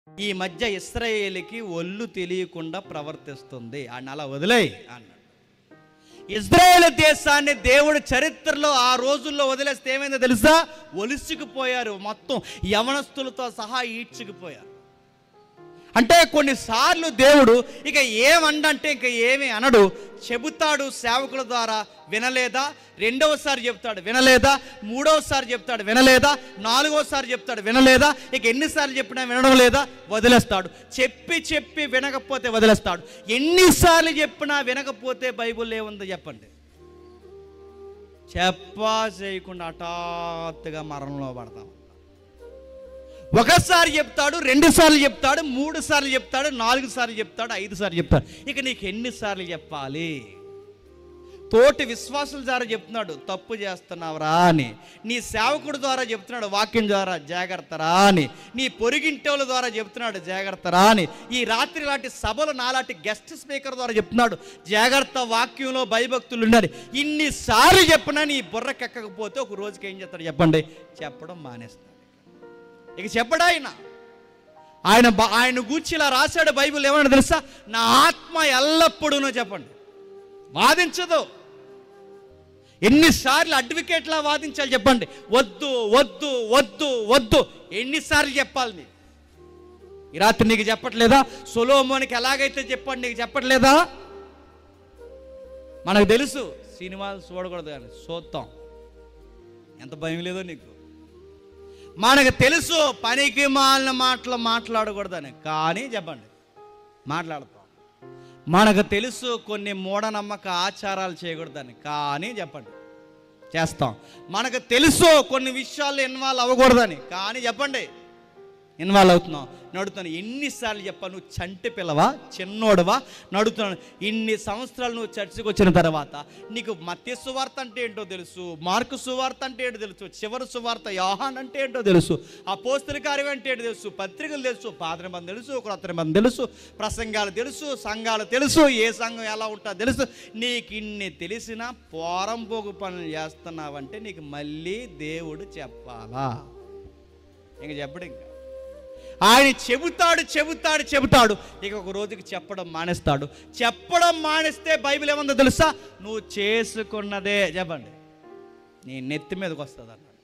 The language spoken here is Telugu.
ఈ మధ్య ఇశ్రాయేలుకి ఒళ్ళు తెలియకుండా ప్రవర్తిస్తుంది అని అలా వదిలేయి అన్నాడు. ఇశ్రాయేలు దేశాన్ని దేవుడు చరిత్రలో ఆ రోజుల్లో వదిలేస్తే ఏమైందో తెలుసా? ఒలిసికిపోయారు, మొత్తం యవనస్తులతో సహా ఈడ్చుకుపోయారు. అంటే కొన్నిసార్లు దేవుడు ఇక ఏమండంటే ఇక ఏమి అనడు, చెబుతాడు సేవకుల ద్వారా, వినలేదా? రెండవసారి చెప్తాడు, వినలేదా? మూడవసారి చెప్తాడు, వినలేదా? నాలుగవసారి చెప్తాడు, వినలేదా? ఇక ఎన్నిసార్లు చెప్పినా వినడం లేదా? వదిలేస్తాడు. చెప్పి చెప్పి వినకపోతే వదిలేస్తాడు. ఎన్నిసార్లు చెప్పినా వినకపోతే బైబిల్లో ఏముందో చెప్పండి? చెప్పా చేయకుండా హఠాత్తుగా మరణంలో పడతాం. ఒకసారి చెప్తాడు, రెండు సార్లు చెప్తాడు, మూడు సార్లు చెప్తాడు, 4 సార్లు చెప్తాడు, 5 సార్లు చెప్తాడు. ఇక నీకు ఎన్నిసార్లు చెప్పాలి? తోటి విశ్వాసుల ద్వారా చెప్తున్నాడు, తప్పు చేస్తున్నావురా అని. నీ సేవకుడి ద్వారా చెప్తున్నాడు, వాక్యం ద్వారా జాగ్రత్తరా అని. నీ పొరిగింటోళ్ళ ద్వారా చెప్తున్నాడు, జాగ్రత్తరా అని. ఈ రాత్రి లాంటి సభలు నాలాంటి గెస్ట్ స్పీకర్ ద్వారా చెప్తున్నాడు, జాగ్రత్త, వాక్యంలో భయభక్తులు ఉండాలి. ఇన్నిసార్లు చెప్పినా నీ బుర్రకెక్కకపోతే ఒక రోజుకి ఏం చేస్తాడు చెప్పండి? చెప్పడం మానేస్తాడు. ఇక చెప్పడా ఆయన గూర్చి ఇలా రాశాడు బైబిల్. ఏమన్నా తెలుసా? నా ఆత్మ ఎల్లప్పుడూనో చెప్పండి వాదించదు. ఎన్నిసార్లు అడ్వకేట్లా వాదించాలి చెప్పండి? వద్దు వద్దు వద్దు వద్దు. ఎన్నిసార్లు చెప్పాలి నీకు? ఈ రాత్రి నీకు చెప్పట్లేదా? సొలొమోనుకి ఎలాగైతే చెప్పండి, నీకు చెప్పట్లేదా? మనకు తెలుసు సినిమాలు చూడకూడదు కానీ చూద్దాం. ఎంత భయం లేదో నీకు. మనకు తెలుసు పనికి మాలిన మాటలు మాట్లాడకూడదని, కానీ చెప్పండి మాట్లాడతాం. మనకు తెలుసు కొన్ని మూఢనమ్మక ఆచారాలు చేయకూడదని, కానీ చెప్పండి చేస్తాం. మనకు తెలుసు కొన్ని విషయాల్లో ఇన్వాల్వ్ అవ్వకూడదని, కానీ చెప్పండి ఇన్వాల్వ్ అవుతున్నాం, నడుతున్నాను. ఎన్నిసార్లు చెప్పా? నువ్వు చంటి పిల్లవా, చిన్నోడువా? నడుతున్నాను. ఇన్ని సంవత్సరాలు నువ్వు చర్చికి వచ్చిన తర్వాత నీకు మత్తయి సువార్త అంటే ఏంటో తెలుసు, మార్కు సువార్త అంటే ఏంటో తెలుసు, చివరి సువార్త యోహాను అంటే ఏంటో తెలుసు, అపోస్తల కార్యం అంటే ఏంటో తెలుసు, పత్రికలు తెలుసు, పాత నిబంధన తెలుసు, క్రొత్త నిబంధన తెలుసు, ప్రసంగాలు తెలుసు, సంఘాలు తెలుసు, ఏ సంఘం ఎలా ఉంటుందో తెలుసు. నీకు ఇన్ని తెలిసినా పోరంపోగు పనులు చేస్తున్నావంటే నీకు మళ్ళీ దేవుడు చెప్పాలా? ఇంక చెప్పడు. ఇంకా ఆయన చెబుతాడు చెబుతాడు చెబుతాడు, ఇక ఒక రోజుకి చెప్పడం మానేస్తాడు. చెప్పడం మానేస్తే బైబిల్ ఏముందో తెలుసా? నువ్వు చేసుకున్నదే చెప్పండి నీ నెత్తి మీదకి వస్తుంది అన్నాడు.